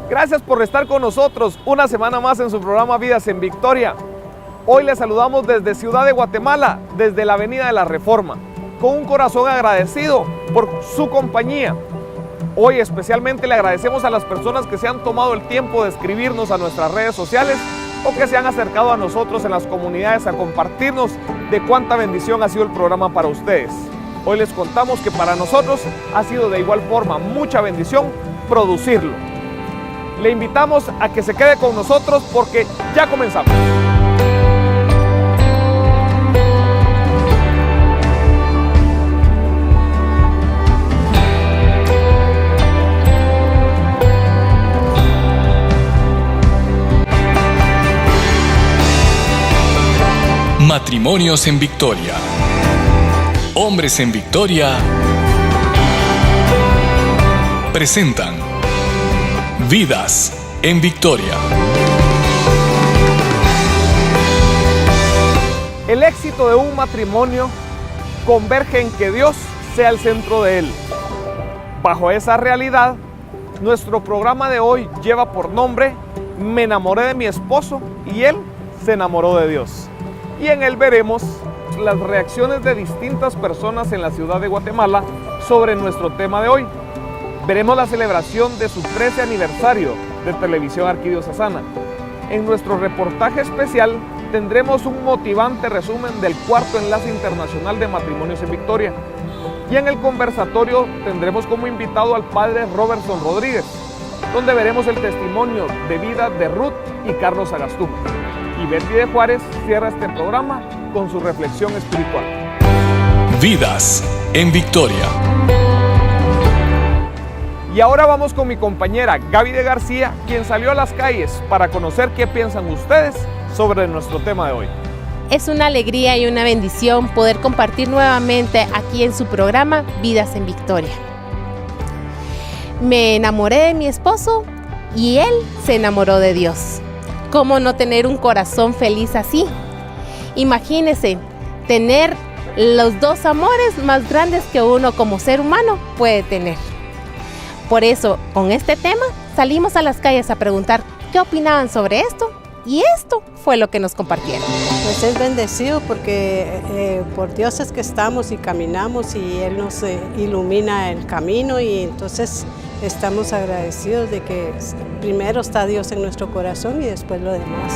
Gracias por estar con nosotros una semana más en su programa Vidas en Victoria. Hoy les saludamos desde Ciudad de Guatemala, desde la Avenida de la Reforma, con un corazón agradecido por su compañía. Hoy especialmente le agradecemos a las personas que se han tomado el tiempo de escribirnos a nuestras redes sociales o que se han acercado a nosotros en las comunidades a compartirnos de cuánta bendición ha sido el programa para ustedes. Hoy les contamos que para nosotros ha sido de igual forma mucha bendición producirlo. Le invitamos a que se quede con nosotros porque ya comenzamos. Matrimonios en Victoria. Hombres en Victoria presentan Vidas en Victoria. El éxito de un matrimonio converge en que Dios sea el centro de él. Bajo esa realidad, nuestro programa de hoy lleva por nombre Me enamoré de mi esposo y él se enamoró de Dios. Y en él veremos las reacciones de distintas personas en la ciudad de Guatemala sobre nuestro tema de hoy. Veremos la celebración de su 13 aniversario de Televisión Arquidiocesana. En nuestro reportaje especial tendremos un motivante resumen del cuarto enlace internacional de matrimonios en Victoria. Y en el conversatorio tendremos como invitado al padre Robertson Rodríguez, donde veremos el testimonio de vida de Ruth y Carlos Agastú. Y Betty de Juárez cierra este programa con su reflexión espiritual. Vidas en Victoria. Y ahora vamos con mi compañera Gaby de García, quien salió a las calles para conocer qué piensan ustedes sobre nuestro tema de hoy. Es una alegría y una bendición poder compartir nuevamente aquí en su programa Vidas en Victoria. Me enamoré de mi esposo y él se enamoró de Dios. ¿Cómo no tener un corazón feliz así? Imagínense tener los dos amores más grandes que uno como ser humano puede tener. Por eso, con este tema, salimos a las calles a preguntar qué opinaban sobre esto, y esto fue lo que nos compartieron. Pues es bendecido porque por Dios es que estamos y caminamos y Él nos ilumina el camino, y entonces estamos agradecidos de que primero está Dios en nuestro corazón y después lo demás.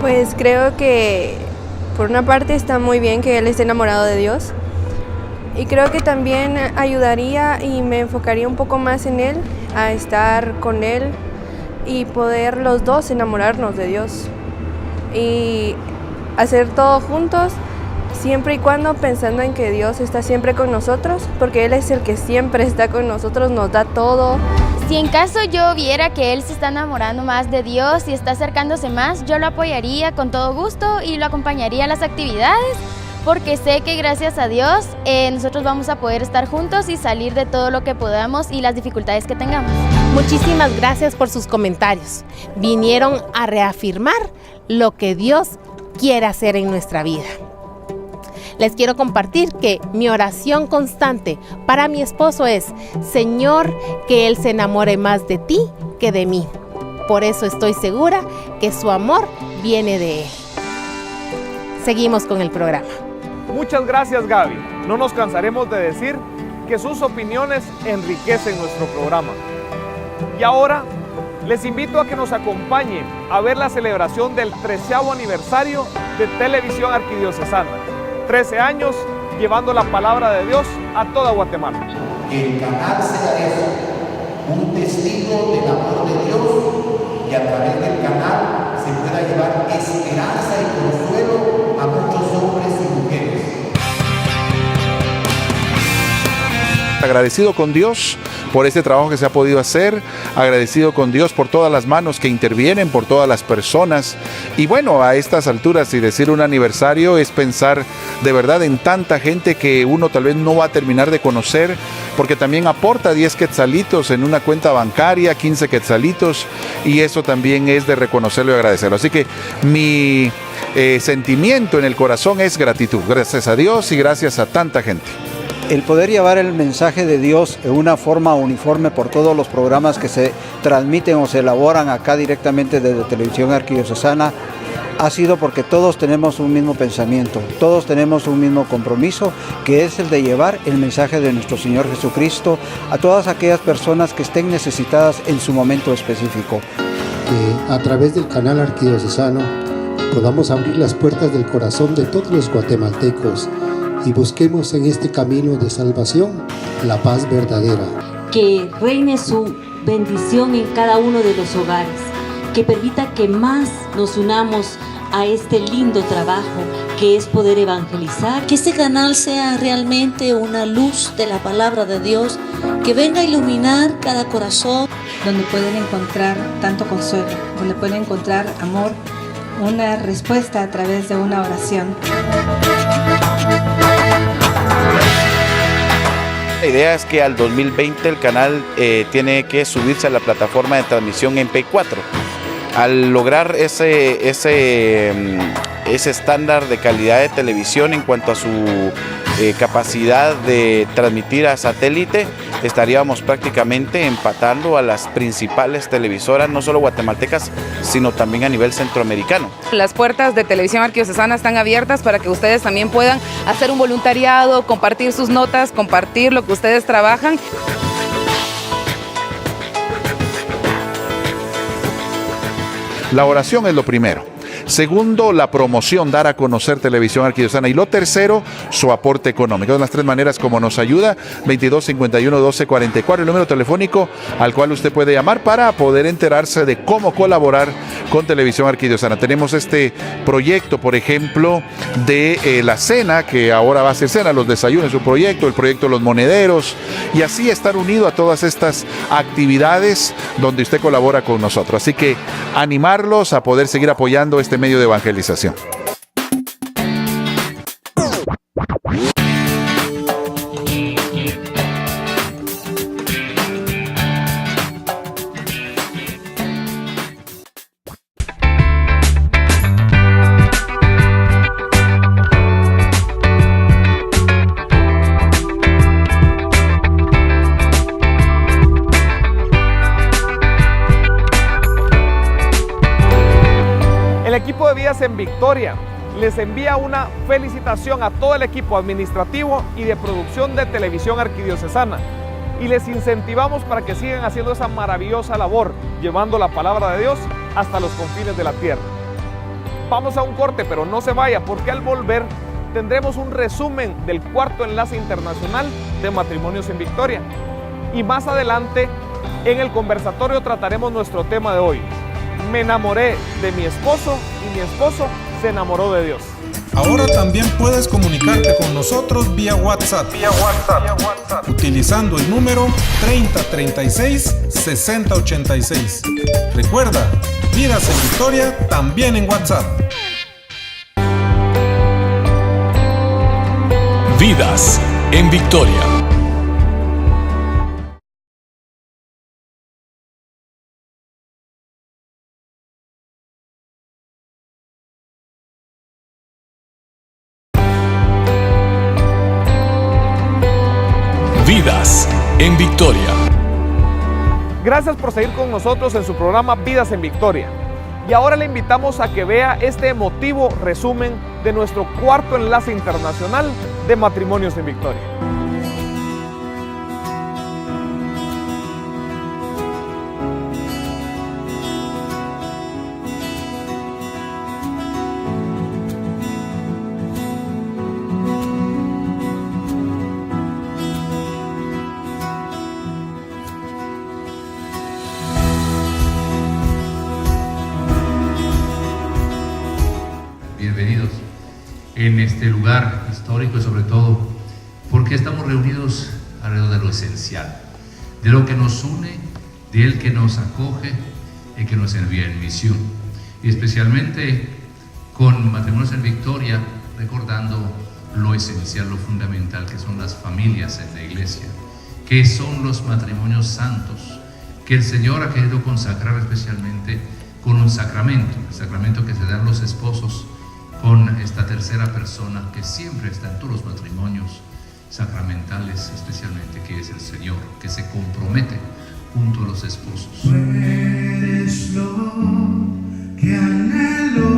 Pues creo que por una parte está muy bien que Él esté enamorado de Dios. Y creo que también ayudaría y me enfocaría un poco más en Él, a estar con Él y poder los dos enamorarnos de Dios. Y hacer todo juntos, siempre y cuando pensando en que Dios está siempre con nosotros, porque Él es el que siempre está con nosotros, nos da todo. Si en caso yo viera que él se está enamorando más de Dios y está acercándose más, yo lo apoyaría con todo gusto y lo acompañaría a las actividades, porque sé que gracias a Dios nosotros vamos a poder estar juntos y salir de todo lo que podamos y las dificultades que tengamos. Muchísimas gracias por sus comentarios. Vinieron a reafirmar lo que Dios quiere hacer en nuestra vida. Les quiero compartir que mi oración constante para mi esposo es: Señor, que él se enamore más de ti que de mí. Por eso estoy segura que su amor viene de él. Seguimos con el programa. Muchas gracias, Gaby. No nos cansaremos de decir que sus opiniones enriquecen nuestro programa. Y ahora les invito a que nos acompañen a ver la celebración del 13º aniversario de Televisión Arquidiocesana. 13 años llevando la palabra de Dios a toda Guatemala. Que el canal sea eso, un testigo del amor de Dios, y a través del canal se pueda llevar esperanza y consuelo a muchos hombres y mujeres. Agradecido con Dios por este trabajo que se ha podido hacer, agradecido con Dios por todas las manos que intervienen, por todas las personas. Y bueno, a estas alturas, y decir un aniversario es pensar de verdad en tanta gente que uno tal vez no va a terminar de conocer, porque también aporta 10 quetzalitos en una cuenta bancaria, 15 quetzalitos, y eso también es de reconocerlo y agradecerlo. Así que mi sentimiento en el corazón es gratitud. Gracias a Dios y gracias a tanta gente. el poder llevar el mensaje de Dios en una forma uniforme por todos los programas que se transmiten o se elaboran acá directamente desde Televisión Arquidiocesana ha sido porque todos tenemos un mismo pensamiento, todos tenemos un mismo compromiso, que es el de llevar el mensaje de nuestro Señor Jesucristo a todas aquellas personas que estén necesitadas en su momento específico. Que a través del canal arquidiocesano podamos abrir las puertas del corazón de todos los guatemaltecos y busquemos en este camino de salvación la paz verdadera. Que reine su bendición en cada uno de los hogares, que permita que más nos unamos a este lindo trabajo que es poder evangelizar. Que este canal sea realmente una luz de la palabra de Dios, que venga a iluminar cada corazón. Donde pueden encontrar tanto consuelo, donde pueden encontrar amor, una respuesta a través de una oración. La idea es que al 2020 el canal tiene que subirse a la plataforma de transmisión en MP4. Al lograr ese estándar de calidad de televisión en cuanto a su capacidad de transmitir a satélite, estaríamos prácticamente empatando a las principales televisoras, no solo guatemaltecas, sino también a nivel centroamericano. Las puertas de Televisión Arquidiocesana están abiertas para que ustedes también puedan hacer un voluntariado, compartir sus notas, compartir lo que ustedes trabajan. La oración es lo primero. Segundo, la promoción, dar a conocer Televisión Arquidiocesana. Y lo tercero, su aporte económico. Son las tres maneras como nos ayuda. 22 51 12 44, el número telefónico al cual usted puede llamar para poder enterarse de cómo colaborar con Televisión Arquidiocesana. Tenemos este proyecto, por ejemplo, de la cena, que ahora va a ser cena, los desayunos, su proyecto, el proyecto Los Monederos, y así estar unido a todas estas actividades donde usted colabora con nosotros. Así que animarlos a poder seguir apoyando este medio de evangelización. El equipo de Vidas en Victoria les envía una felicitación a todo el equipo administrativo y de producción de Televisión Arquidiocesana y les incentivamos para que sigan haciendo esa maravillosa labor, llevando la palabra de Dios hasta los confines de la tierra. Vamos a un corte, pero no se vaya, porque al volver tendremos un resumen del cuarto enlace internacional de Matrimonios en Victoria. Y más adelante, en el conversatorio trataremos nuestro tema de hoy. Me enamoré de mi esposo y mi esposo se enamoró de Dios. Ahora también puedes comunicarte con nosotros vía WhatsApp. Utilizando el número 3036 6086. Recuerda, Vidas en Victoria también en WhatsApp. Vidas en Victoria. Vidas en Victoria. Gracias por seguir con nosotros en su programa Vidas en Victoria. Y ahora le invitamos a que vea este emotivo resumen de nuestro cuarto enlace internacional de Matrimonios en Victoria. Bienvenidos en este lugar histórico y sobre todo porque estamos reunidos alrededor de lo esencial, de lo que nos une, de el que nos acoge y que nos envía en misión, y especialmente con Matrimonios en Victoria, recordando lo esencial, lo fundamental que son las familias en la iglesia, que son los matrimonios santos, que el Señor ha querido consagrar especialmente con un sacramento, el sacramento que se dan los esposos con esta tercera persona que siempre está en todos los matrimonios, sacramentales especialmente, que es el Señor, que se compromete junto a los esposos. Tú eres lo que anhelo,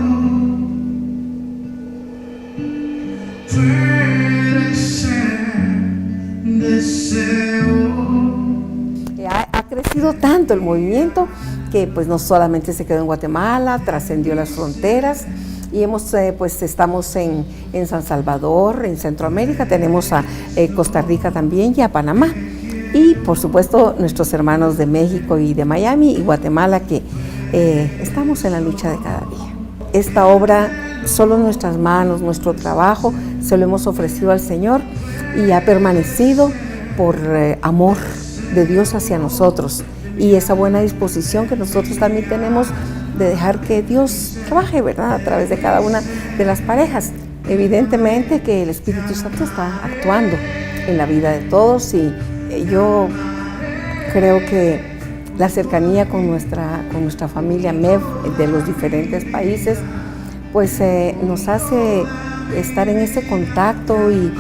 tú eres el deseo. Ha crecido tanto el movimiento que pues no solamente se quedó en Guatemala, trascendió las fronteras y estamos en San Salvador, en Centroamérica, tenemos a Costa Rica también y a Panamá. Y por supuesto nuestros hermanos de México y de Miami y Guatemala que estamos en la lucha de cada día. Esta obra, solo nuestras manos, nuestro trabajo, se lo hemos ofrecido al Señor y ha permanecido por amor de Dios hacia nosotros y esa buena disposición que nosotros también tenemos de dejar que Dios trabaje, ¿verdad?, a través de cada una de las parejas. Evidentemente que el Espíritu Santo está actuando en la vida de todos y yo creo que la cercanía con nuestra familia MEV de los diferentes países pues nos hace estar en ese contacto y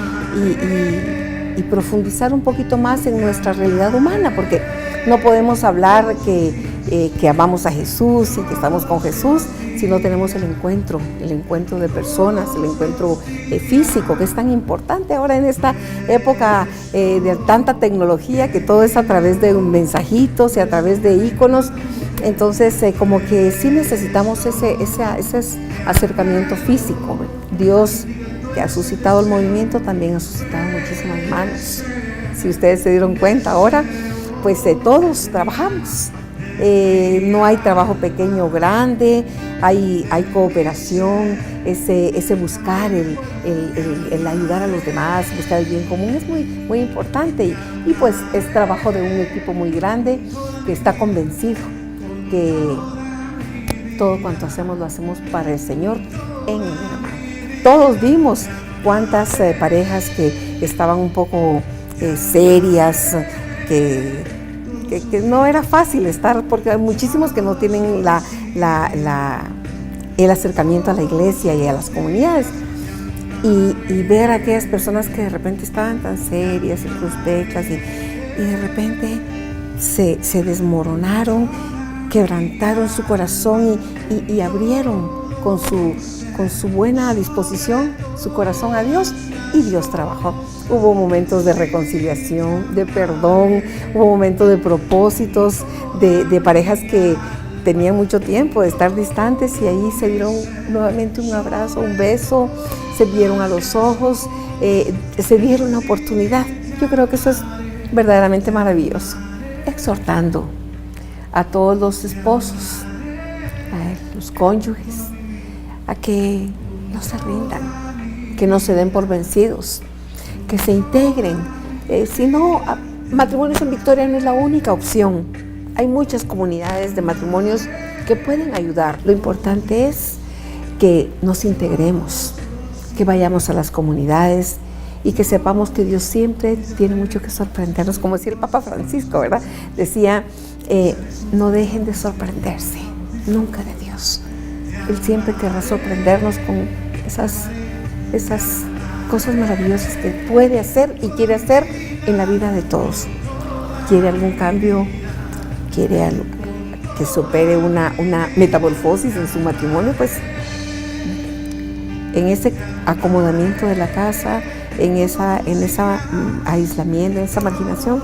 profundizar un poquito más en nuestra realidad humana, porque no podemos hablar que amamos a Jesús y que estamos con Jesús si no tenemos el encuentro de personas, el encuentro físico, que es tan importante ahora en esta época de tanta tecnología, que todo es a través de mensajitos y a través de íconos. Entonces como que sí necesitamos ese acercamiento físico. Dios, que ha suscitado el movimiento, también ha suscitado muchísimas manos. Si ustedes se dieron cuenta ahora, pues todos trabajamos. No hay trabajo pequeño o grande, hay cooperación, ese buscar el ayudar a los demás, buscar el bien común es muy, muy importante y pues es trabajo de un equipo muy grande que está convencido que todo cuanto hacemos lo hacemos para el Señor en el hermano. Todos vimos cuántas parejas que estaban un poco serias, que no era fácil estar, porque hay muchísimos que no tienen el acercamiento a la iglesia y a las comunidades. Y ver a aquellas personas que de repente estaban tan serias, circunspectas, y de repente se desmoronaron, quebrantaron su corazón y abrieron con su buena disposición su corazón a Dios, y Dios trabajó. Hubo momentos de reconciliación, de perdón, hubo momentos de propósitos, de parejas que tenían mucho tiempo de estar distantes y ahí se dieron nuevamente un abrazo, un beso, se vieron a los ojos, se dieron una oportunidad. Yo creo que eso es verdaderamente maravilloso. Exhortando a todos los esposos, a los cónyuges, a que no se rindan, que no se den por vencidos, que se integren. Si no, Matrimonios en Victoria no es la única opción. Hay muchas comunidades de matrimonios que pueden ayudar. Lo importante es que nos integremos, que vayamos a las comunidades y que sepamos que Dios siempre tiene mucho que sorprendernos. Como decía el Papa Francisco, ¿verdad? Decía, no dejen de sorprenderse, nunca de Dios. Él siempre querrá sorprendernos con esas cosas maravillosas que puede hacer y quiere hacer en la vida de todos. Quiere algún cambio, quiere que se opere una metamorfosis en su matrimonio, pues en ese acomodamiento de la casa, en esa aislamiento, en esa marginación,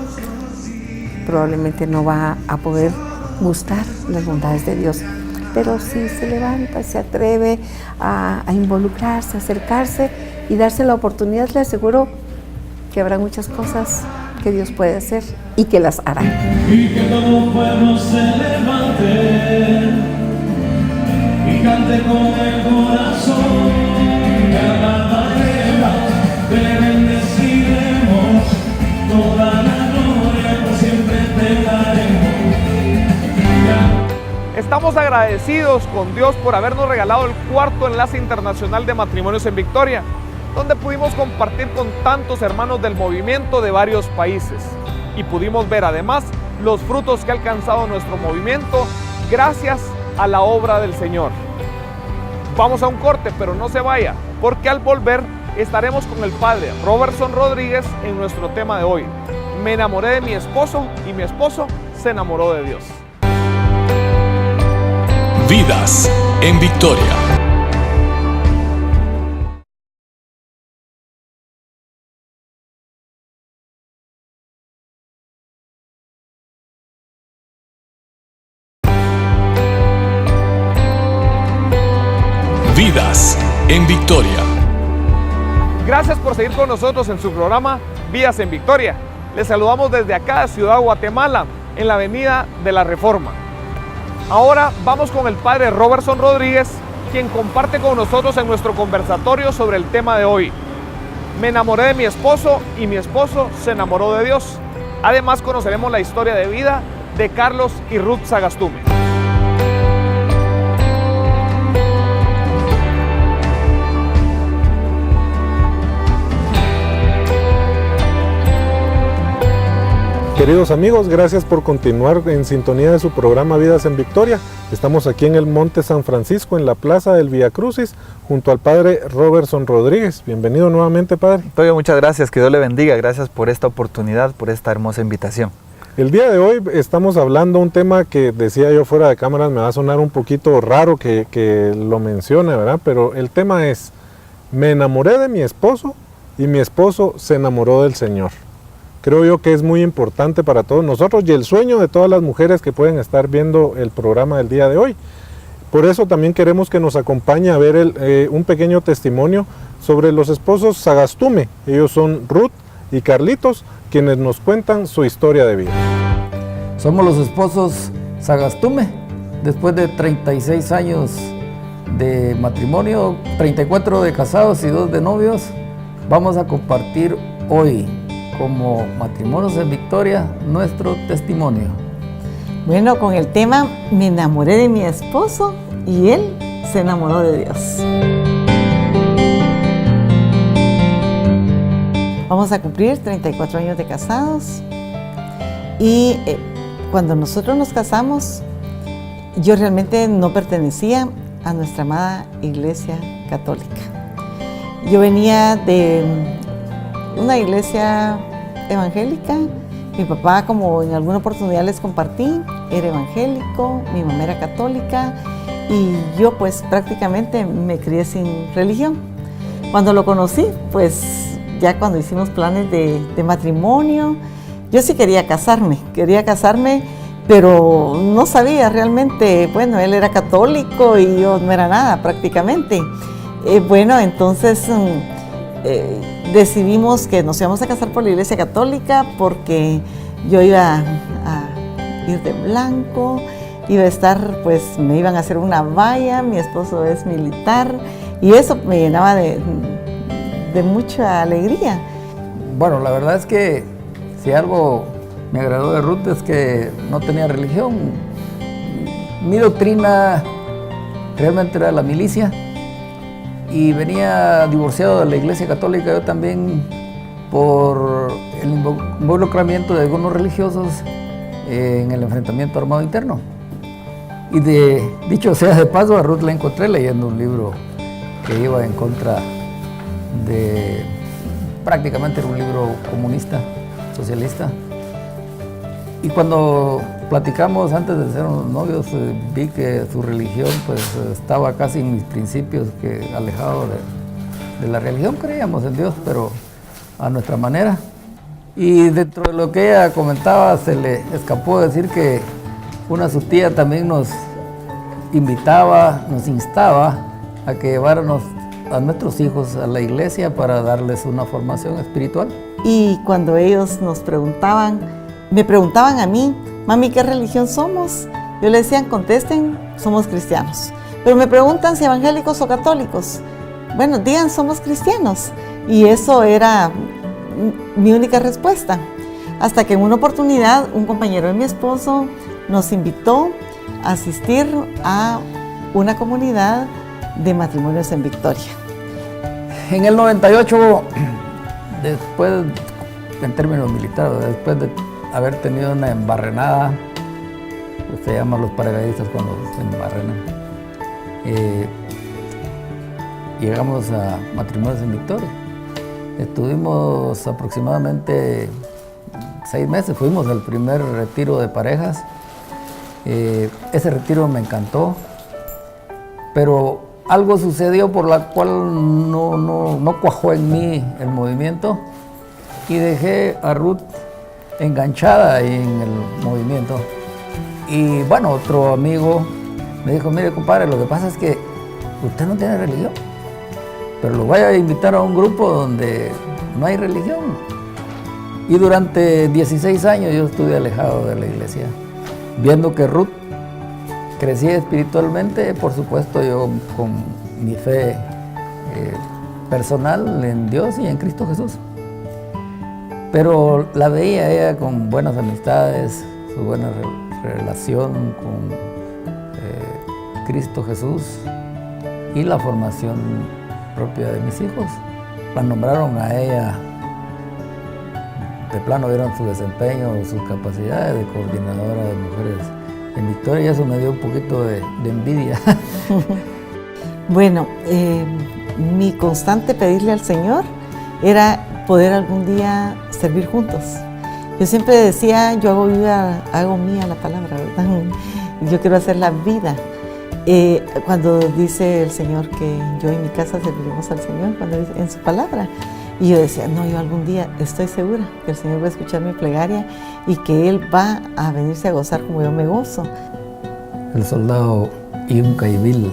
probablemente no va a poder gustar las bondades de Dios. Pero si se levanta, se atreve a involucrarse, a acercarse y darse la oportunidad, le aseguro que habrá muchas cosas que Dios puede hacer y que las hará. Y que todo pueblo se levante y cante con el corazón, que alabaremos, te bendeciremos, toda la gloria por siempre te daremos. Estamos agradecidos con Dios por habernos regalado el cuarto enlace internacional de Matrimonios en Victoria, donde pudimos compartir con tantos hermanos del movimiento de varios países y pudimos ver además los frutos que ha alcanzado nuestro movimiento gracias a la obra del Señor. Vamos a un corte, pero no se vaya, porque al volver estaremos con el padre Robertson Rodríguez en nuestro tema de hoy. Me enamoré de mi esposo y mi esposo se enamoró de Dios. Vidas en Victoria. Vidas en Victoria. Gracias por seguir con nosotros en su programa Vidas en Victoria. Les saludamos desde acá, Ciudad Guatemala, en la Avenida de la Reforma. Ahora vamos con el padre Robertson Rodríguez, quien comparte con nosotros en nuestro conversatorio sobre el tema de hoy. Me enamoré de mi esposo y mi esposo se enamoró de Dios. Además conoceremos la historia de vida de Carlos y Ruth Sagastume. Queridos amigos, gracias por continuar en sintonía de su programa Vidas en Victoria. Estamos aquí en el Monte San Francisco, en la Plaza del Vía Crucis, junto al padre Robertson Rodríguez. Bienvenido nuevamente, padre. Antonio, muchas gracias, que Dios le bendiga. Gracias por esta oportunidad, por esta hermosa invitación. El día de hoy estamos hablando un tema que decía yo fuera de cámaras, me va a sonar un poquito raro que lo mencione, ¿verdad? Pero el tema es, me enamoré de mi esposo y mi esposo se enamoró del Señor. Creo yo que es muy importante para todos nosotros y el sueño de todas las mujeres que pueden estar viendo el programa del día de hoy. Por eso también queremos que nos acompañe a ver un pequeño testimonio sobre los esposos Sagastume. Ellos son Ruth y Carlitos, quienes nos cuentan su historia de vida. Somos los esposos Sagastume. Después de 36 años de matrimonio, 34 de casados y 2 de novios, vamos a compartir hoy, como Matrimonios en Victoria, nuestro testimonio. Bueno, con el tema me enamoré de mi esposo y él se enamoró de Dios. Vamos a cumplir 34 años de casados y cuando nosotros nos casamos, yo realmente no pertenecía a nuestra amada Iglesia Católica. Yo venía de una iglesia evangélica. Mi papá, como en alguna oportunidad les compartí, era evangélico, mi mamá era católica y yo pues prácticamente me crié sin religión. Cuando lo conocí, pues ya cuando hicimos planes de matrimonio, yo sí quería casarme, pero no sabía realmente, bueno, él era católico y yo no era nada prácticamente. Bueno, entonces decidimos que nos íbamos a casar por la Iglesia Católica porque yo iba a ir de blanco, iba a estar, pues me iban a hacer una valla, mi esposo es militar y eso me llenaba de mucha alegría. Bueno, la verdad es que si algo me agradó de Ruth es que no tenía religión. Mi doctrina realmente era la milicia. Y venía divorciado de la Iglesia Católica yo también por el involucramiento de algunos religiosos en el enfrentamiento armado interno. Y dicho sea de paso, a Ruth la encontré leyendo un libro que iba en contra de, prácticamente era un libro comunista, socialista. Y cuando platicamos antes de ser unos novios, vi que su religión pues estaba casi en mis principios, que alejado de la religión. Creíamos en Dios, pero a nuestra manera. Y dentro de lo que ella comentaba, se le escapó decir que su tía también nos invitaba, nos instaba a que lleváramos a nuestros hijos a la iglesia para darles una formación espiritual. Y cuando ellos me preguntaban a mí, mami, ¿qué religión somos? Yo les decía, contesten, somos cristianos. Pero me preguntan si evangélicos o católicos. Bueno, digan, somos cristianos. Y eso era mi única respuesta. Hasta que en una oportunidad, un compañero de mi esposo nos invitó a asistir a una comunidad de matrimonios en Victoria. En el 98, después, en términos militares, después de haber tenido una embarrenada, pues se llaman los paracaidistas cuando se embarrenan, llegamos a Matrimonios en Victoria. Estuvimos aproximadamente 6 meses, fuimos al primer retiro de parejas. Ese retiro me encantó, pero algo sucedió por la cual no cuajó en mí el movimiento y dejé a Ruth enganchada en el movimiento. Y bueno, otro amigo me dijo, mire compadre, lo que pasa es que usted no tiene religión, pero lo voy a invitar a un grupo donde no hay religión. Y durante 16 años yo estuve alejado de la iglesia, viendo que Ruth crecía espiritualmente, por supuesto yo con mi fe personal en Dios y en Cristo Jesús. Pero la veía ella con buenas amistades, su buena relación con Cristo Jesús y la formación propia de mis hijos. La nombraron a ella, de plano vieron su desempeño, sus capacidades de coordinadora de mujeres en Victoria y eso me dio un poquito de envidia. Bueno, mi constante pedirle al Señor era poder algún día servir juntos. Yo siempre decía, yo hago mía la palabra, ¿verdad? Yo quiero hacer la vida. Cuando dice el Señor que yo y mi casa serviremos al Señor, cuando dice en su palabra. Y yo decía, no, yo algún día estoy segura que el Señor va a escuchar mi plegaria y que Él va a venirse a gozar como yo me gozo. El soldado Yunca y Vil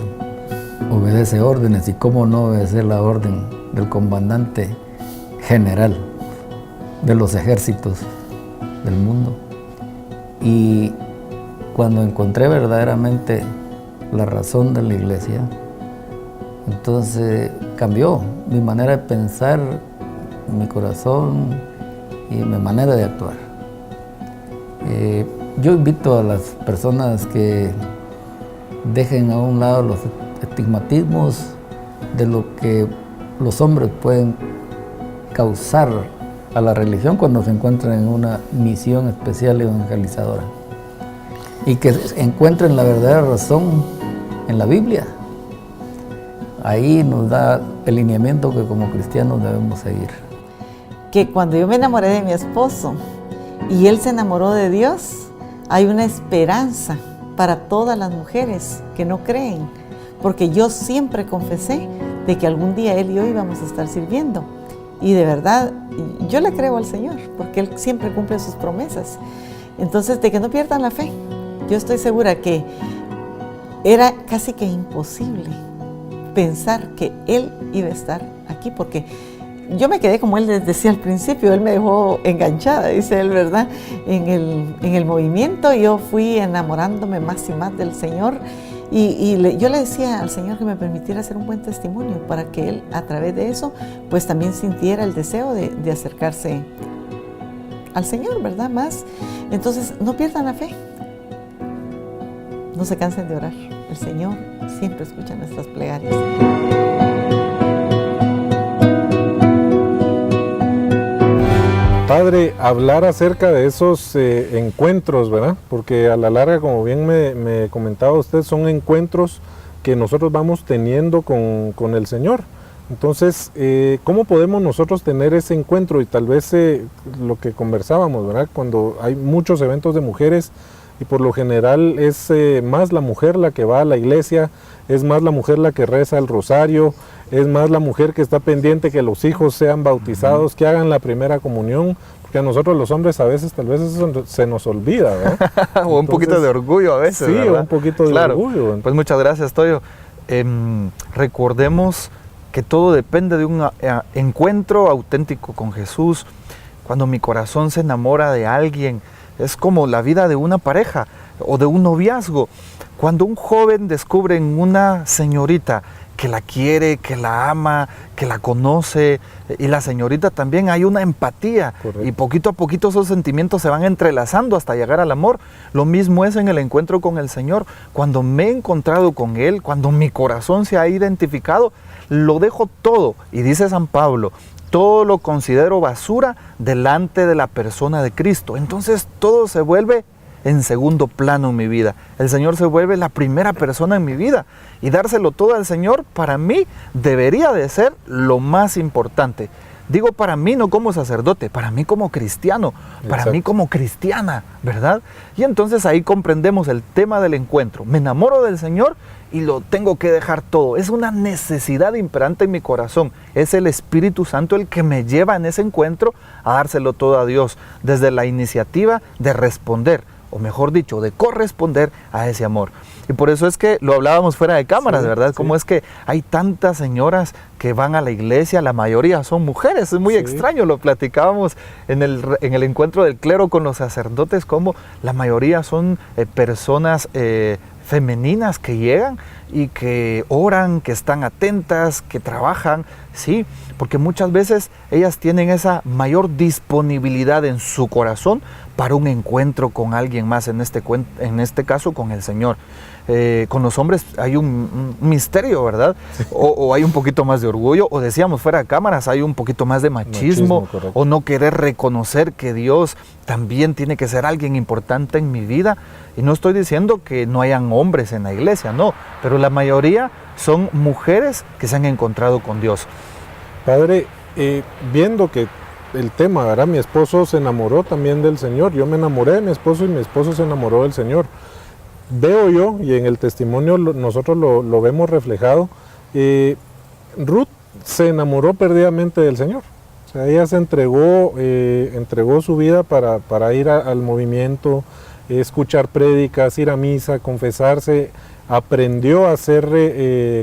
obedece órdenes y cómo no obedecer la orden del comandante general de los ejércitos del mundo. Y cuando encontré verdaderamente la razón de la iglesia, entonces cambió mi manera de pensar, mi corazón y mi manera de actuar. Yo invito a las personas que dejen a un lado los estigmatismos de lo que los hombres pueden causar a la religión cuando se encuentran en una misión especial evangelizadora y que encuentren la verdadera razón en la Biblia. Ahí nos da el lineamiento que como cristianos debemos seguir. Que cuando yo me enamoré de mi esposo y él se enamoró de Dios, hay una esperanza para todas las mujeres que no creen, porque yo siempre confesé de que algún día él y yo íbamos a estar sirviendo. Y de verdad, yo le creo al Señor, porque Él siempre cumple sus promesas. Entonces, de que no pierdan la fe. Yo estoy segura que era casi que imposible pensar que Él iba a estar aquí, porque yo me quedé, como Él les decía al principio, Él me dejó enganchada, dice Él, ¿verdad? En el movimiento yo fui enamorándome más y más del Señor. Yo le decía al Señor que me permitiera hacer un buen testimonio para que Él, a través de eso, pues también sintiera el deseo de acercarse al Señor, ¿verdad? Más. Entonces, no pierdan la fe. No se cansen de orar. El Señor siempre escucha nuestras plegarias. Padre, hablar acerca de esos encuentros, ¿verdad? Porque a la larga, como bien me comentaba usted, son encuentros que nosotros vamos teniendo con el Señor. Entonces, ¿cómo podemos nosotros tener ese encuentro? Y tal vez lo que conversábamos, ¿verdad? Cuando hay muchos eventos de mujeres y por lo general es más la mujer la que va a la iglesia, es más la mujer la que reza el rosario, es más la mujer que está pendiente que los hijos sean bautizados, que hagan la primera comunión, porque a nosotros los hombres a veces tal vez eso se nos olvida, ¿verdad? O un poquito de orgullo a veces, sí, ¿verdad? Un poquito de orgullo. Pues muchas gracias, Toyo. Recordemos que todo depende de un encuentro auténtico con Jesús. Cuando mi corazón se enamora de alguien, es como la vida de una pareja o de un noviazgo. Cuando un joven descubre en una señorita que la quiere, que la ama, que la conoce, y la señorita también, hay una empatía. Correcto. Y poquito a poquito esos sentimientos se van entrelazando hasta llegar al amor. Lo mismo es en el encuentro con el Señor. Cuando me he encontrado con Él, cuando mi corazón se ha identificado, lo dejo todo. Y dice San Pablo, todo lo considero basura delante de la persona de Cristo. Entonces todo se vuelve en segundo plano en mi vida. El Señor se vuelve la primera persona en mi vida. Y dárselo todo al Señor, para mí, debería de ser lo más importante. Digo para mí, no como sacerdote, para mí como cristiano, para mí como cristiana, ¿verdad? Y entonces ahí comprendemos el tema del encuentro. Me enamoro del Señor y lo tengo que dejar todo. Es una necesidad imperante en mi corazón. Es el Espíritu Santo el que me lleva en ese encuentro a dárselo todo a Dios, desde la iniciativa de responder, o mejor dicho, de corresponder a ese amor. Y por eso es que lo hablábamos fuera de cámaras, ¿verdad? Como es que hay tantas señoras que van a la iglesia, la mayoría son mujeres, es muy extraño, lo platicábamos en el encuentro del clero con los sacerdotes, como la mayoría son personas femeninas que llegan y que oran, que están atentas, que trabajan, sí, porque muchas veces ellas tienen esa mayor disponibilidad en su corazón para un encuentro con alguien más, en este caso con el Señor. Con los hombres hay un misterio, ¿verdad? Sí. O hay un poquito más de orgullo, o decíamos fuera de cámaras, hay un poquito más de machismo o no querer reconocer que Dios también tiene que ser alguien importante en mi vida. Y no estoy diciendo que no hayan hombres en la iglesia, no, pero la mayoría son mujeres que se han encontrado con Dios. Padre, viendo que el tema, ¿verdad? Mi esposo se enamoró también del Señor, yo me enamoré de mi esposo y mi esposo se enamoró del Señor. Veo yo, y en el testimonio nosotros lo vemos reflejado, Ruth se enamoró perdidamente del Señor. O sea, ella se entregó su vida para ir al movimiento, escuchar prédicas, ir a misa, confesarse, aprendió a ser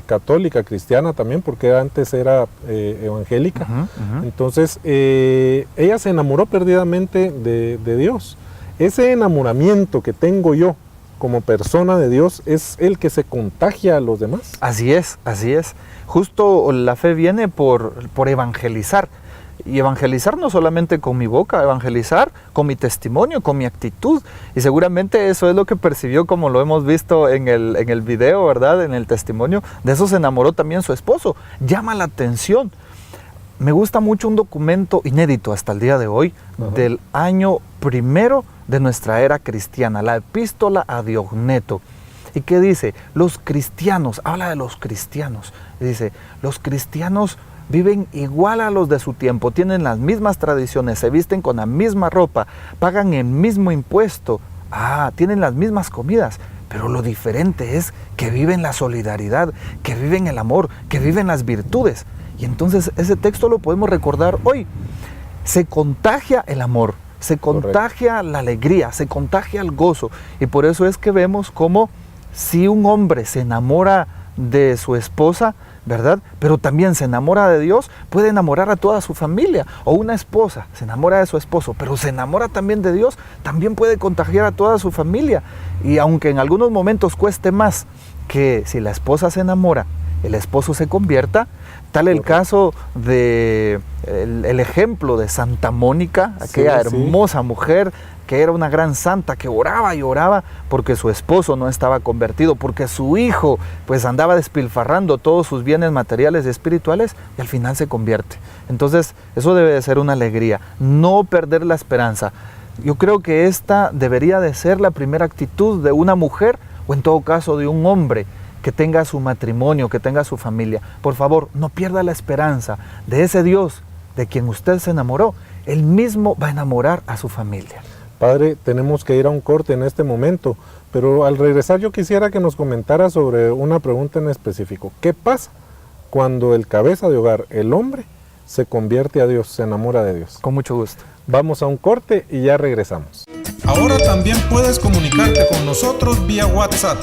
católica, cristiana también, porque antes era evangélica. Entonces, ella se enamoró perdidamente de Dios. Ese enamoramiento que tengo yo como persona de Dios es el que se contagia a los demás. Así es, así es. Justo la fe viene por evangelizar. Y evangelizar no solamente con mi boca, evangelizar con mi testimonio, con mi actitud. Y seguramente eso es lo que percibió, como lo hemos visto en el video, ¿verdad? En el testimonio. De eso se enamoró también su esposo. Llama la atención. Me gusta mucho un documento inédito hasta el día de hoy, del año primero de nuestra era cristiana, la Epístola a Diogneto. ¿Y qué dice? Los cristianos, habla de los cristianos. Dice, los cristianos viven igual a los de su tiempo, tienen las mismas tradiciones, se visten con la misma ropa, pagan el mismo impuesto, tienen las mismas comidas, pero lo diferente es que viven la solidaridad, que viven el amor, que viven las virtudes. Y entonces ese texto lo podemos recordar hoy. Se contagia el amor, se contagia la alegría, se contagia el gozo. Y por eso es que vemos cómo si un hombre se enamora de su esposa, ¿verdad? Pero también se enamora de Dios, puede enamorar a toda su familia. O una esposa se enamora de su esposo, pero se enamora también de Dios, también puede contagiar a toda su familia. Y aunque en algunos momentos cueste más que si la esposa se enamora, el esposo se convierta, tal el caso de el ejemplo de Santa Mónica, aquella hermosa mujer que era una gran santa, que oraba y oraba porque su esposo no estaba convertido, porque su hijo pues andaba despilfarrando todos sus bienes materiales y espirituales, y al final se convierte. Entonces eso debe de ser una alegría, no perder la esperanza. Yo creo que esta debería de ser la primera actitud de una mujer, o en todo caso de un hombre que tenga su matrimonio, que tenga su familia. Por favor, no pierda la esperanza de ese Dios de quien usted se enamoró. Él mismo va a enamorar a su familia. Padre, tenemos que ir a un corte en este momento, pero al regresar yo quisiera que nos comentara sobre una pregunta en específico. ¿Qué pasa cuando el cabeza de hogar, el hombre, se convierte a Dios, se enamora de Dios? Con mucho gusto. Vamos a un corte y ya regresamos. Ahora también puedes comunicarte con nosotros vía WhatsApp.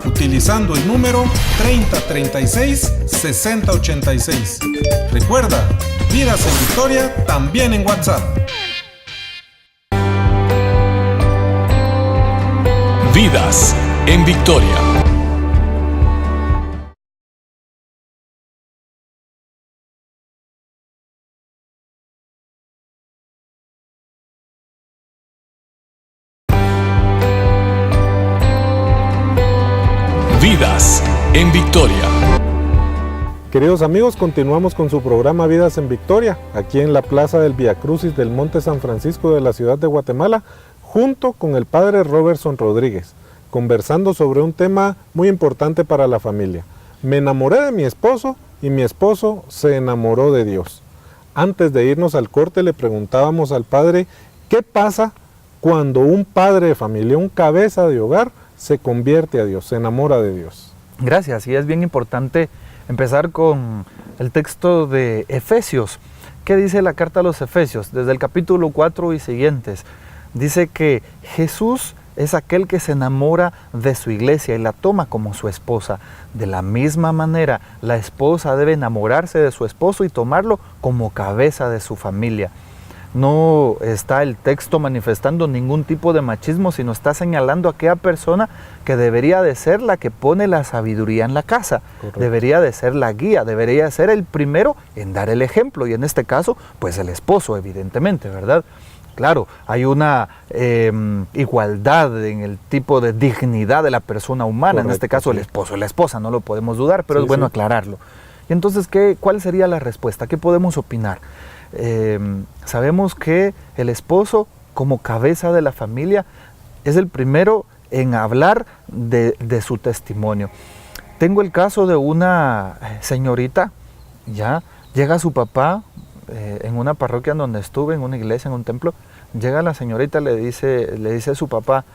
Utilizando el número 3036-6086. Recuerda, Vidas en Victoria también en WhatsApp. Vidas en Victoria. Vidas en Victoria. Queridos amigos, continuamos con su programa Vidas en Victoria, aquí en la Plaza del Vía Crucis del Monte San Francisco de la ciudad de Guatemala, junto con el padre Robertson Rodríguez, conversando sobre un tema muy importante para la familia. Me enamoré de mi esposo y mi esposo se enamoró de Dios. antes de irnos al corte le preguntábamos al padre, ¿qué pasa cuando un padre de familia, un cabeza de hogar, se convierte a Dios, se enamora de Dios? Gracias, y es bien importante empezar con el texto de Efesios. ¿Qué dice la carta a los Efesios? Desde el capítulo 4 y siguientes. Dice que Jesús es aquel que se enamora de su iglesia y la toma como su esposa. De la misma manera, la esposa debe enamorarse de su esposo y tomarlo como cabeza de su familia. No está el texto manifestando ningún tipo de machismo, sino está señalando a aquella persona que debería de ser la que pone la sabiduría en la casa. Correcto. Debería de ser la guía, debería ser el primero en dar el ejemplo, y en este caso, pues el esposo, evidentemente, ¿verdad? Claro, hay una igualdad en el tipo de dignidad de la persona humana. Correcto, en este caso, sí. El esposo y la esposa, no lo podemos dudar, pero sí, es bueno aclararlo. Y entonces, ¿cuál sería la respuesta? ¿Qué podemos opinar? Sabemos que el esposo, como cabeza de la familia, es el primero en hablar de su testimonio. Tengo el caso de una señorita, ya llega su papá en una parroquia en donde estuve, en una iglesia, en un templo. Llega la señorita, le dice a su papá,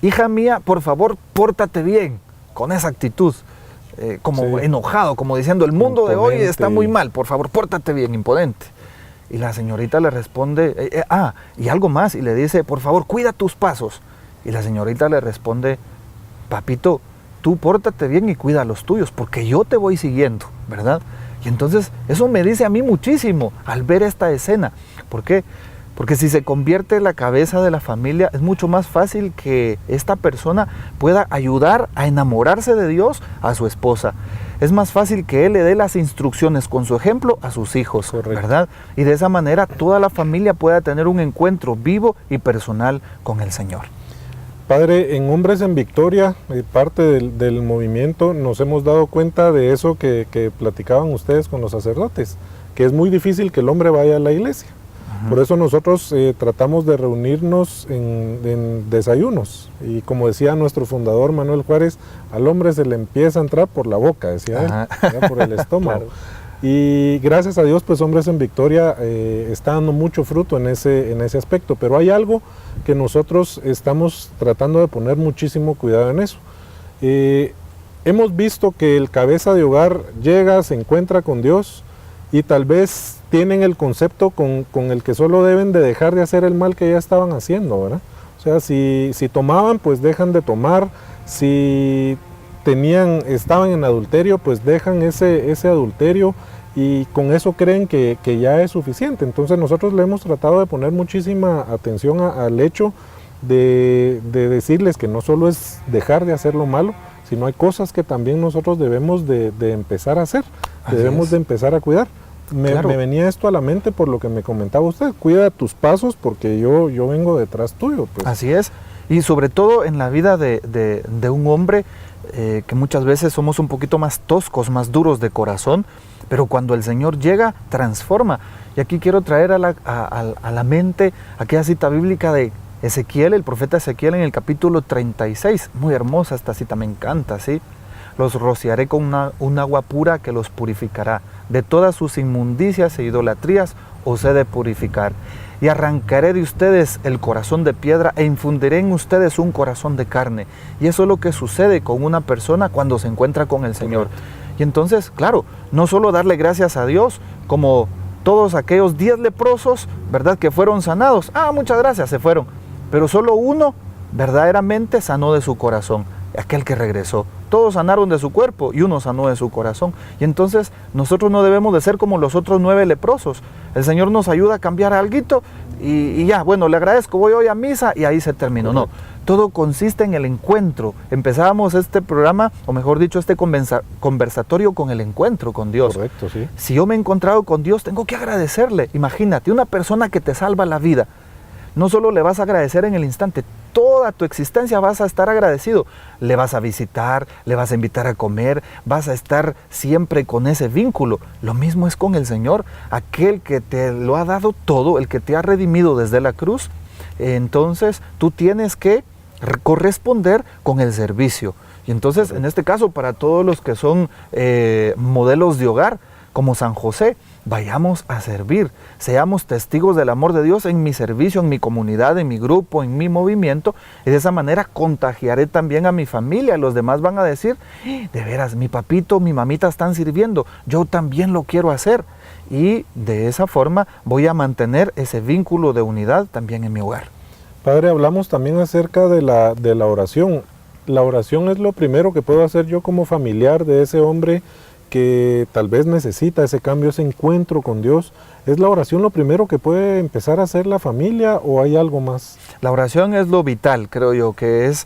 hija mía, por favor, pórtate bien, con esa actitud, como sí, enojado, como diciendo, el mundo imponente de hoy está muy mal, por favor, pórtate bien, imponente. Y la señorita le responde, y algo más, y le dice, por favor, cuida tus pasos. Y la señorita le responde, papito, tú pórtate bien y cuida los tuyos, porque yo te voy siguiendo, ¿verdad? Y entonces eso me dice a mí muchísimo al ver esta escena. ¿Por qué? Porque si se convierte en la cabeza de la familia, es mucho más fácil que esta persona pueda ayudar a enamorarse de Dios a su esposa. Es más fácil que él le dé las instrucciones con su ejemplo a sus hijos, correcto, ¿verdad? Y de esa manera toda la familia pueda tener un encuentro vivo y personal con el Señor. Padre, en Hombres en Victoria, parte del movimiento, nos hemos dado cuenta de eso que platicaban ustedes con los sacerdotes, que es muy difícil que el hombre vaya a la iglesia. Por eso nosotros tratamos de reunirnos en desayunos, y como decía nuestro fundador Manuel Juárez, al hombre se le empieza a entrar por la boca, decía él, por el estómago. Claro. Y gracias a Dios, pues Hombres en Victoria está dando mucho fruto en ese aspecto, pero hay algo que nosotros estamos tratando de poner muchísimo cuidado en eso. Hemos visto que el cabeza de hogar llega, se encuentra con Dios, y tal vez tienen el concepto con el que solo deben de dejar de hacer el mal que ya estaban haciendo, ¿verdad? O sea, si tomaban, pues dejan de tomar, si estaban en adulterio, pues dejan ese adulterio, y con eso creen que ya es suficiente. Entonces nosotros le hemos tratado de poner muchísima atención al hecho de decirles que no solo es dejar de hacer lo malo, sino hay cosas que también nosotros debemos de empezar a hacer, debemos de empezar a cuidar. Me venía esto a la mente por lo que me comentaba usted, cuida tus pasos porque yo vengo detrás tuyo. Pues. Así es, y sobre todo en la vida de un hombre, que muchas veces somos un poquito más toscos, más duros de corazón, pero cuando el Señor llega, transforma. Y aquí quiero traer a la mente aquella cita bíblica de Ezequiel, el profeta Ezequiel, en el capítulo 36, muy hermosa esta cita, me encanta, ¿sí? Los rociaré con un agua pura que los purificará. De todas sus inmundicias e idolatrías os he de purificar. Y arrancaré de ustedes el corazón de piedra e infundiré en ustedes un corazón de carne. Y eso es lo que sucede con una persona cuando se encuentra con el Señor. Y entonces, claro, no solo darle gracias a Dios, como todos aquellos 10 leprosos, ¿verdad?, que fueron sanados. Muchas gracias, se fueron. Pero solo uno verdaderamente sanó de su corazón, aquel que regresó. Todos sanaron de su cuerpo y uno sanó de su corazón. Y entonces nosotros no debemos de ser como los otros 9 leprosos. El Señor nos ayuda a cambiar alguito y ya, bueno, le agradezco, voy hoy a misa y ahí se terminó. No, todo consiste en el encuentro. Empezábamos este programa, o mejor dicho, este conversatorio con el encuentro con Dios. Correcto, sí. Si yo me he encontrado con Dios, tengo que agradecerle. Imagínate, una persona que te salva la vida. No solo le vas a agradecer en el instante, toda tu existencia vas a estar agradecido. Le vas a visitar, le vas a invitar a comer, vas a estar siempre con ese vínculo. Lo mismo es con el Señor, aquel que te lo ha dado todo, el que te ha redimido desde la cruz. Entonces tú tienes que corresponder con el servicio. Y entonces, en este caso, para todos los que son modelos de hogar, como San José, vayamos a servir, seamos testigos del amor de Dios en mi servicio, en mi comunidad, en mi grupo, en mi movimiento, y de esa manera contagiaré también a mi familia. Los demás van a decir, de veras, mi papito, mi mamita están sirviendo, yo también lo quiero hacer. Y de esa forma voy a mantener ese vínculo de unidad también en mi hogar. Padre, hablamos también acerca de la oración. La oración es lo primero que puedo hacer yo como familiar de ese hombre que tal vez necesita ese cambio, ese encuentro con Dios. ¿Es la oración lo primero que puede empezar a hacer la familia o hay algo más? La oración es lo vital, creo yo, que es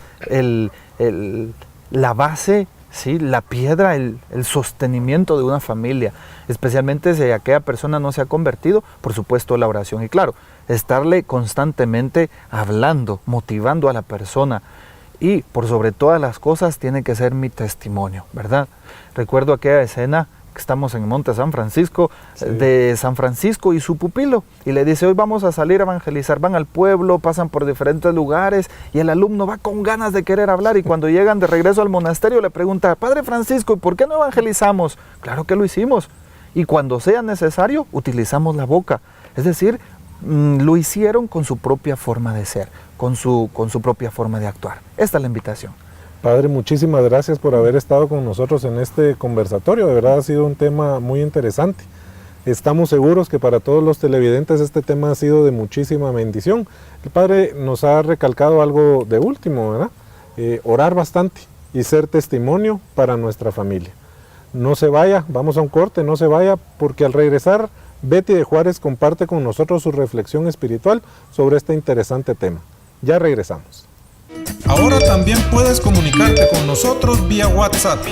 la base, ¿sí? La piedra, el sostenimiento de una familia, especialmente si aquella persona no se ha convertido, por supuesto la oración. Y claro, estarle constantemente hablando, motivando a la persona. Y por sobre todas las cosas tiene que ser mi testimonio, ¿verdad? Recuerdo aquella escena que estamos en Monte San Francisco, sí, de San Francisco y su pupilo, y le dice, hoy vamos a salir a evangelizar. Van al pueblo, pasan por diferentes lugares, y el alumno va con ganas de querer hablar, y cuando llegan de regreso al monasterio le pregunta, Padre Francisco, ¿y por qué no evangelizamos? Claro que lo hicimos, y cuando sea necesario, utilizamos la boca. Es decir, lo hicieron con su propia forma de ser, con su propia forma de actuar. Esta es la invitación. Padre, muchísimas gracias por haber estado con nosotros en este conversatorio. De verdad ha sido un tema muy interesante. Estamos seguros que para todos los televidentes este tema ha sido de muchísima bendición. El Padre nos ha recalcado algo de último, ¿verdad? Orar bastante y ser testimonio para nuestra familia. No se vaya, vamos a un corte, no se vaya, porque al regresar Betty de Juárez comparte con nosotros su reflexión espiritual sobre este interesante tema. Ya regresamos. Ahora también puedes comunicarte con nosotros vía WhatsApp.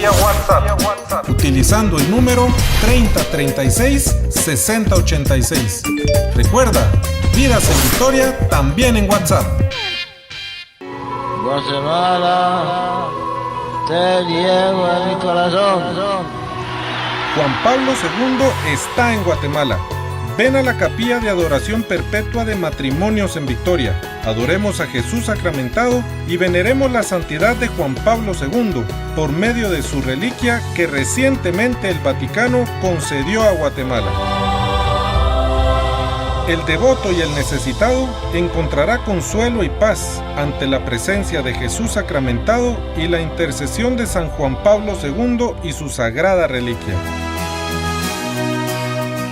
Utilizando el número 3036-6086. Recuerda, Vidas en Victoria también en WhatsApp. Guatemala, te llevo en mi corazón. Juan Pablo II está en Guatemala. Ven a la Capilla de Adoración Perpetua de Matrimonios en Victoria. Adoremos a Jesús sacramentado y veneremos la santidad de Juan Pablo II por medio de su reliquia que recientemente el Vaticano concedió a Guatemala. El devoto y el necesitado encontrará consuelo y paz ante la presencia de Jesús sacramentado y la intercesión de San Juan Pablo II y su sagrada reliquia.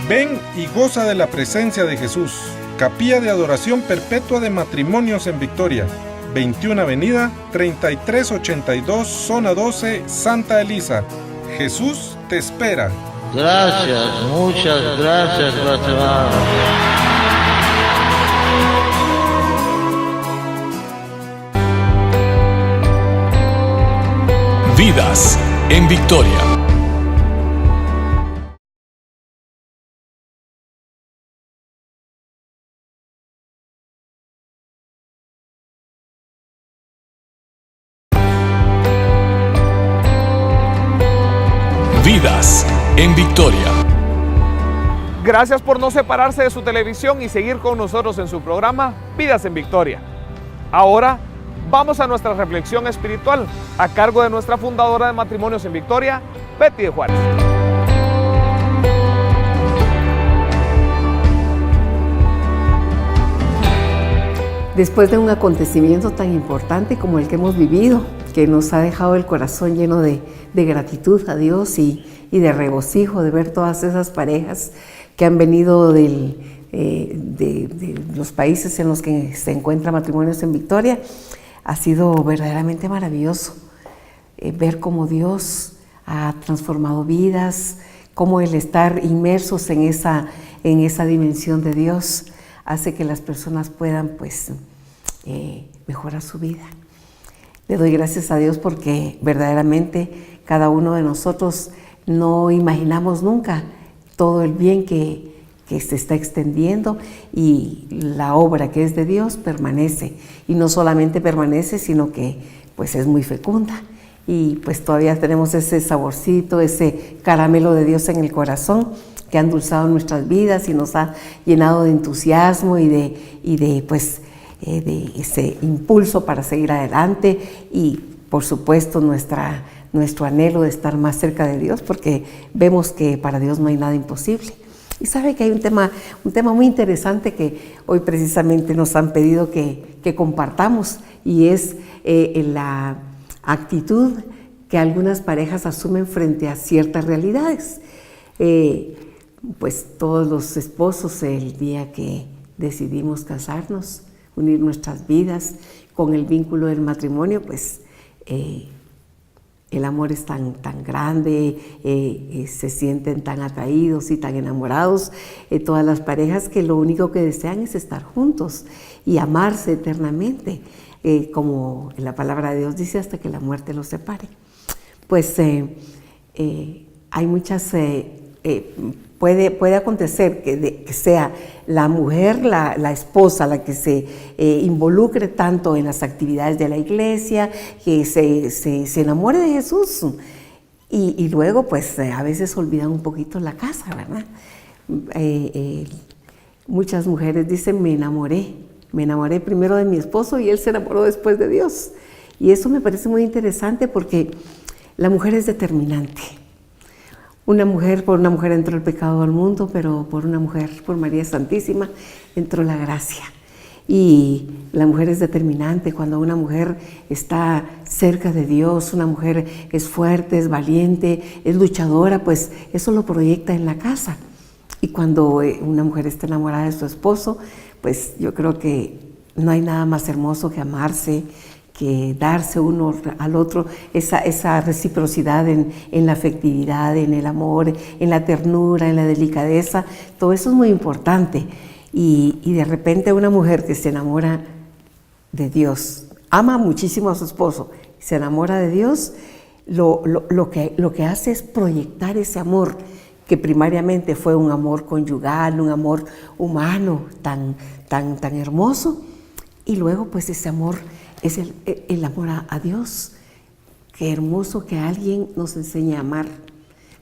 Ven y goza de la presencia de Jesús. Capilla de Adoración Perpetua de Matrimonios en Victoria, 21 Avenida, 3382, Zona 12, Santa Elisa. Jesús te espera. Gracias, muchas gracias, Guatemala. Vidas en Victoria. Vidas en Victoria. Gracias por no separarse de su televisión y seguir con nosotros en su programa Vidas en Victoria. Ahora vamos a nuestra reflexión espiritual a cargo de nuestra fundadora de Matrimonios en Victoria, Betty de Juárez. Después de un acontecimiento tan importante como el que hemos vivido, que nos ha dejado el corazón lleno de gratitud a Dios y de regocijo de ver todas esas parejas que han venido de los países en los que se encuentra Matrimonios en Victoria, ha sido verdaderamente maravilloso ver cómo Dios ha transformado vidas, cómo el estar inmersos en esa dimensión de Dios hace que las personas puedan mejorar su vida. Le doy gracias a Dios porque verdaderamente cada uno de nosotros no imaginamos nunca todo el bien que se está extendiendo, y la obra que es de Dios permanece, y no solamente permanece, sino que es muy fecunda, y todavía tenemos ese saborcito, ese caramelo de Dios en el corazón que ha endulzado nuestras vidas y nos ha llenado de entusiasmo y de ese impulso para seguir adelante, y por supuesto nuestro anhelo de estar más cerca de Dios, porque vemos que para Dios no hay nada imposible. Y sabe que hay un tema muy interesante que hoy precisamente nos han pedido que compartamos, y es la actitud que algunas parejas asumen frente a ciertas realidades. Pues todos los esposos, el día que decidimos casarnos, unir nuestras vidas con el vínculo del matrimonio, pues el amor es tan grande, se sienten tan atraídos y tan enamorados todas las parejas, que lo único que desean es estar juntos y amarse eternamente, como la palabra de Dios dice, hasta que la muerte los separe. Pues hay muchas... Puede acontecer que sea la mujer, la esposa, la que se involucre tanto en las actividades de la iglesia, que se enamore de Jesús, y luego pues a veces olvidan un poquito la casa, ¿verdad? Muchas mujeres dicen, me enamoré primero de mi esposo y él se enamoró después de Dios. Y eso me parece muy interesante, porque la mujer es determinante. Por una mujer entró el pecado al mundo, pero por una mujer, por María Santísima, entró la gracia. Y la mujer es determinante. Cuando una mujer está cerca de Dios, una mujer es fuerte, es valiente, es luchadora, pues eso lo proyecta en la casa. Y cuando una mujer está enamorada de su esposo, pues yo creo que no hay nada más hermoso que amarse, que darse uno al otro, esa reciprocidad en la afectividad, en el amor, en la ternura, en la delicadeza. Todo eso es muy importante. Y de repente una mujer que se enamora de Dios, ama muchísimo a su esposo, se enamora de Dios, lo que hace es proyectar ese amor, que primariamente fue un amor conyugal, un amor humano tan hermoso, y luego pues ese amor es el amor a Dios. Qué hermoso que alguien nos enseñe a amar.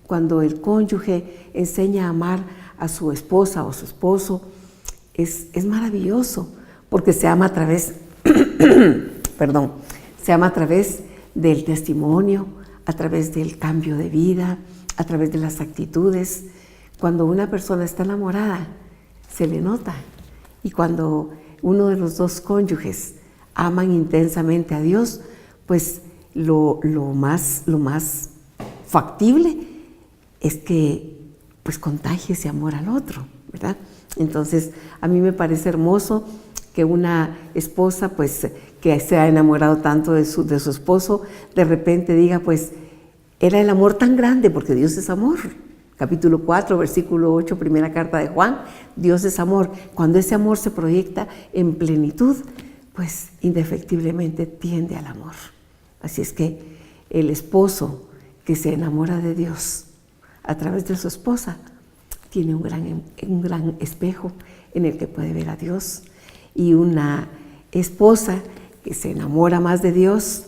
Cuando el cónyuge enseña a amar a su esposa o su esposo, es maravilloso, porque se ama a través, se ama a través del testimonio, a través del cambio de vida, a través de las actitudes. Cuando una persona está enamorada, se le nota. Y cuando uno de los dos cónyuges aman intensamente a Dios, pues lo más factible es que pues contagie ese amor al otro, ¿verdad? Entonces, a mí me parece hermoso que una esposa, pues, que se ha enamorado tanto de su esposo, de repente diga, pues, era el amor tan grande, porque Dios es amor. Capítulo 4, versículo 8, primera carta de Juan, Dios es amor. Cuando ese amor se proyecta en plenitud, pues indefectiblemente tiende al amor. Así es que el esposo que se enamora de Dios a través de su esposa tiene un gran espejo en el que puede ver a Dios. Y una esposa que se enamora más de Dios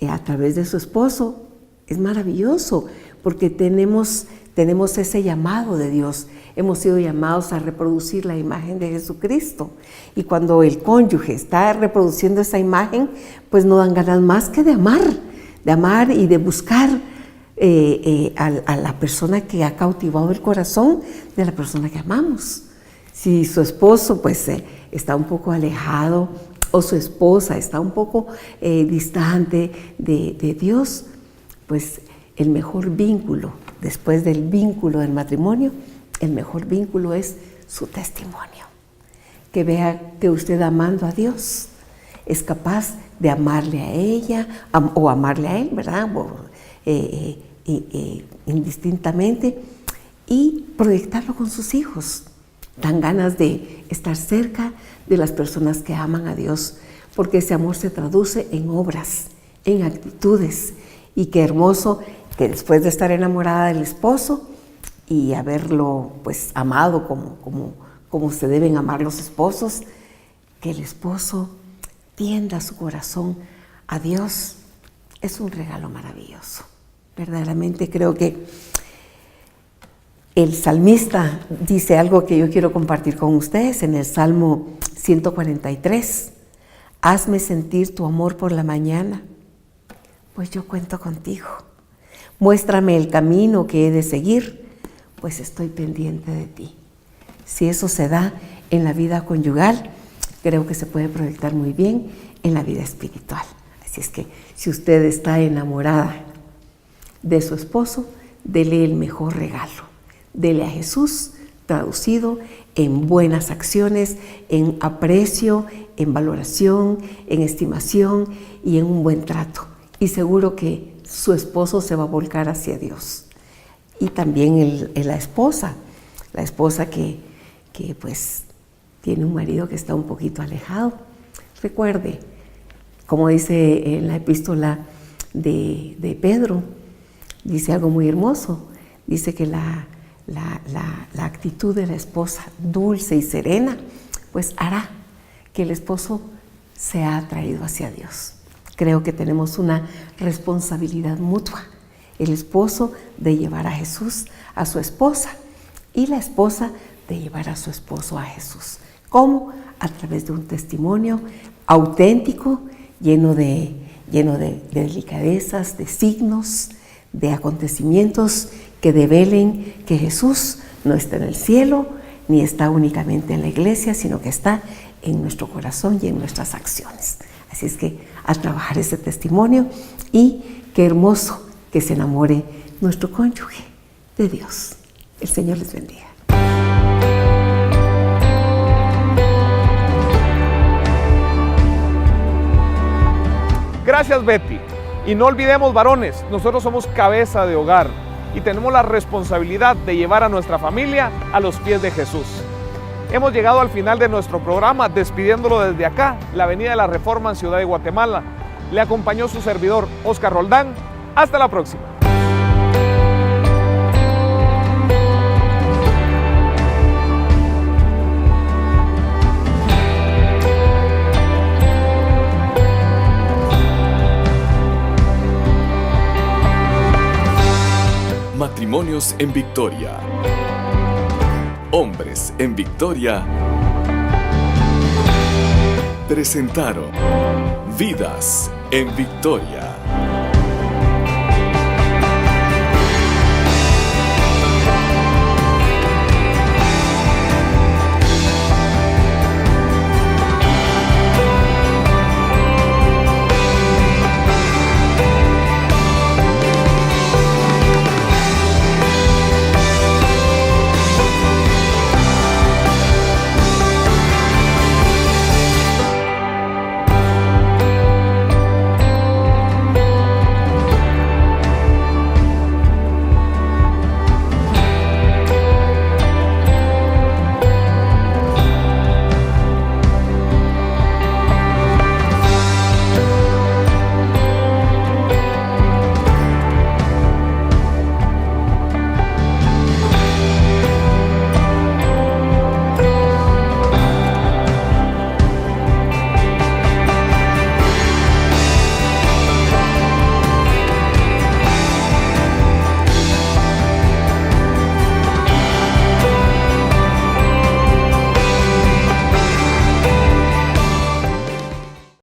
a través de su esposo es maravilloso, porque tenemos ese llamado de Dios. Hemos sido llamados a reproducir la imagen de Jesucristo. Y cuando el cónyuge está reproduciendo esa imagen, pues no dan ganas más que de amar y de buscar a la persona que ha cautivado el corazón de la persona que amamos. Si su esposo pues está un poco alejado, o su esposa está un poco distante de Dios, pues el mejor vínculo, después del vínculo del matrimonio, el mejor vínculo es su testimonio. Que vea que usted, amando a Dios, es capaz de amarle a ella o amarle a él, ¿verdad? Indistintamente, y proyectarlo con sus hijos. Dan ganas de estar cerca de las personas que aman a Dios, porque ese amor se traduce en obras, en actitudes. Y qué hermoso que después de estar enamorada del esposo y haberlo pues amado como se deben amar los esposos, que el esposo tienda su corazón a Dios, es un regalo maravilloso. Verdaderamente creo que el salmista dice algo que yo quiero compartir con ustedes en el Salmo 143. Hazme sentir tu amor por la mañana, pues yo cuento contigo. Muéstrame el camino que he de seguir, pues estoy pendiente de ti. Si eso se da en la vida conyugal, creo que se puede proyectar muy bien en la vida espiritual. Así es que si usted está enamorada de su esposo, dele el mejor regalo. Dele a Jesús, traducido en buenas acciones, en aprecio, en valoración, en estimación y en un buen trato. Y seguro que su esposo se va a volcar hacia Dios. Y también la esposa que pues tiene un marido que está un poquito alejado. Recuerde, como dice en la epístola de Pedro, dice algo muy hermoso. Dice que la actitud de la esposa dulce y serena, pues hará que el esposo sea atraído hacia Dios. Creo que tenemos una responsabilidad mutua. El esposo de llevar a Jesús a su esposa y la esposa de llevar a su esposo a Jesús. ¿Cómo? A través de un testimonio auténtico, lleno de delicadezas, de signos, de acontecimientos que develen que Jesús no está en el cielo, ni está únicamente en la iglesia, sino que está en nuestro corazón y en nuestras acciones. Así es que a trabajar ese testimonio, y qué hermoso que se enamore nuestro cónyuge de Dios. El Señor les bendiga. Gracias, Betty. Y no olvidemos, varones, nosotros somos cabeza de hogar y tenemos la responsabilidad de llevar a nuestra familia a los pies de Jesús. Hemos llegado al final de nuestro programa, despidiéndolo desde acá, la Avenida de la Reforma en Ciudad de Guatemala. Le acompañó su servidor, Oscar Roldán. Hasta la próxima. Matrimonios en Victoria. Hombres en Victoria. Presentaron Vidas en Victoria.